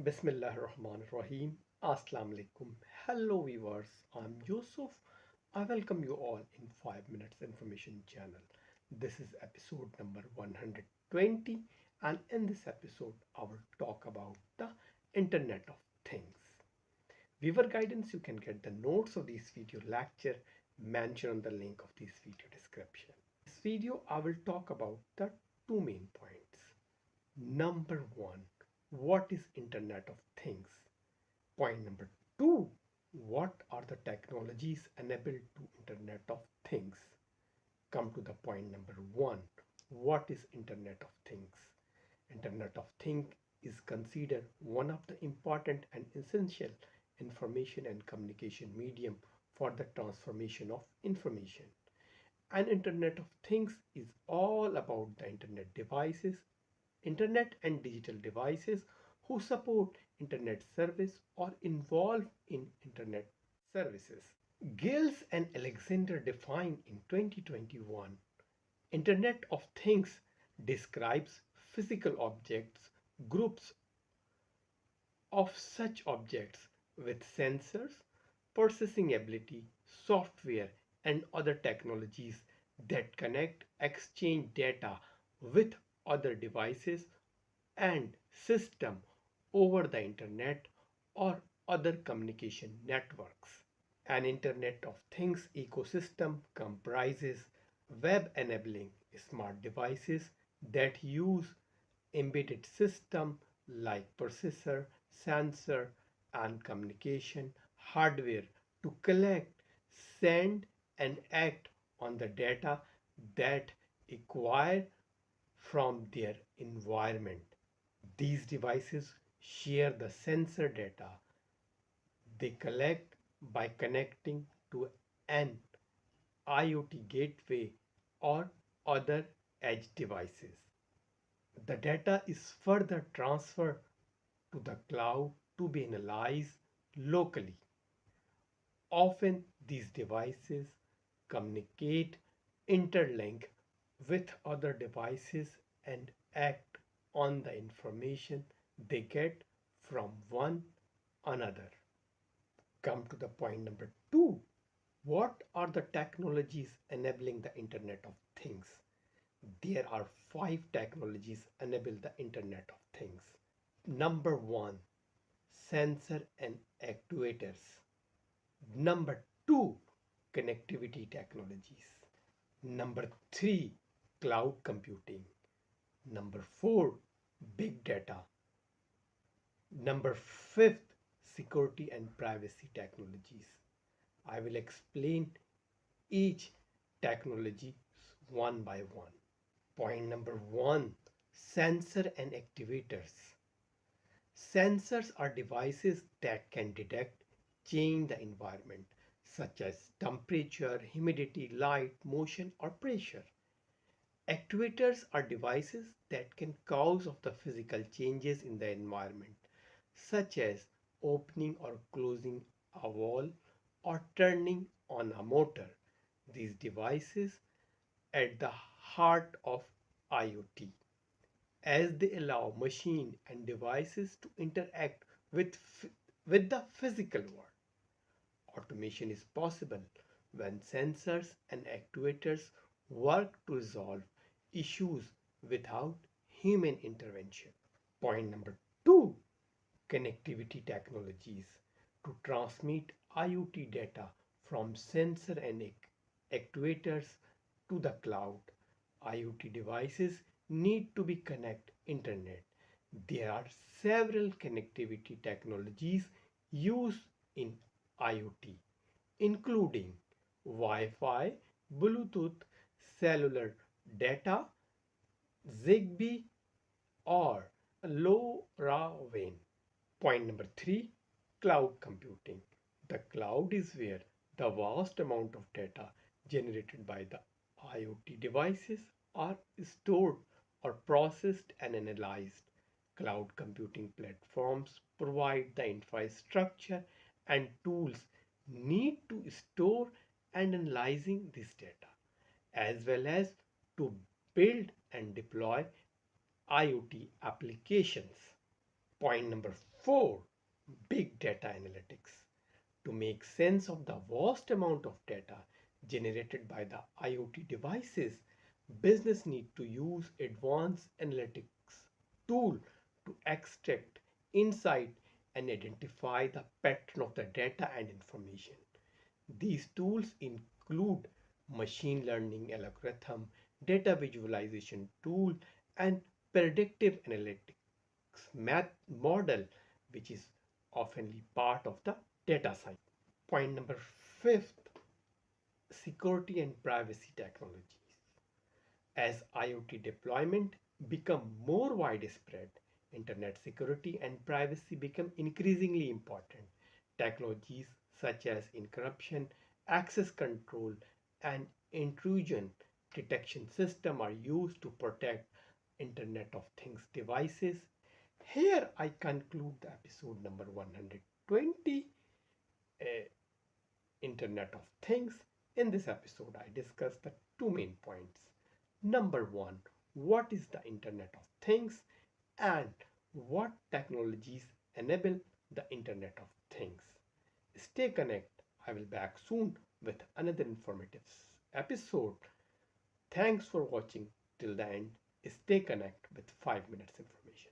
Bismillahirrahmanirrahim. Assalamu alaikum. Hello viewers. I'm Yusuf. I welcome you all in 5 Minutes Information channel. This is episode number 120, and in this episode I will talk about the Internet of Things. Viewer guidance, you can get the notes of this video lecture mentioned on the link of this video description. This video I will talk about the two main points. Number 1, what is Internet of Things? Point number 2, what are the technologies enabled to Internet of Things? Come to the point number 1, what is Internet of Things? Internet of Things is considered one of the important and essential information and communication medium for the transformation of information. And Internet of Things is all about the internet and digital devices who support internet service or involve in internet services. Gills and Alexander define in 2021 Internet of Things describes physical objects, groups of such objects with sensors, processing ability, software, and other technologies that connect, exchange data with other devices and system over the internet or other communication networks. An Internet of Things ecosystem comprises web enabling smart devices that use embedded system like processor, sensor, and communication hardware to collect, send, and act on the data that acquire from their environment. These devices share the sensor data they collect by connecting to an IoT gateway or other edge devices. The data is further transferred to the cloud to be analyzed locally. Often these devices communicate, interlink with other devices and act on the information they get from one another. Come to the point number 2. What are the technologies enabling the Internet of Things? There are 5 technologies enable the Internet of Things. Number 1, sensor and actuators. Number 2, connectivity technologies. Number 3, cloud computing. Number 4, big data. Number 5, security and privacy technologies. I will explain each technology one by one. Point number 1, sensor and actuators. Sensors are devices that can detect change the environment such as temperature, humidity, light, motion, or pressure. Actuators are devices that can cause of the physical changes in the environment such as opening or closing a wall or turning on a motor. These devices at the heart of IoT as they allow machine and devices to interact with the physical world. Automation is possible when sensors and actuators work to resolve issues without human intervention. Point number 2, connectivity technologies. To transmit IoT data from sensor and actuators to the cloud, IoT devices need to be connect internet. There are several connectivity technologies used in IoT, including Wi-Fi, Bluetooth, cellular data, Zigbee, or LoRaWAN. Point number 3, cloud computing. The cloud is where the vast amount of data generated by the IoT devices are stored or processed and analyzed. Cloud computing platforms provide the infrastructure and tools need to store and analyzing this data, as well as to build and deploy IoT applications. Point number 4. Big data analytics. To make sense of the vast amount of data generated by the IoT devices, business need to use advanced analytics tool to extract insight and identify the pattern of the data and information. These tools include machine learning algorithm, data visualization tool, and predictive analytics math model, which is oftenly part of the data science. Point number fifth, security and privacy technologies. As IoT deployment become more widespread, internet security and privacy become increasingly important. Technologies such as encryption, access control, and intrusion detection system are used to protect Internet of Things devices. Here I conclude the episode number 120, uh, Internet of Things. In this episode, I discussed the two main points. Number one, what is the Internet of Things and what technologies enable the Internet of Things. Stay connected. I will back soon with another informative episode. Thanks for watching till the end. Stay connected with 5 minutes information.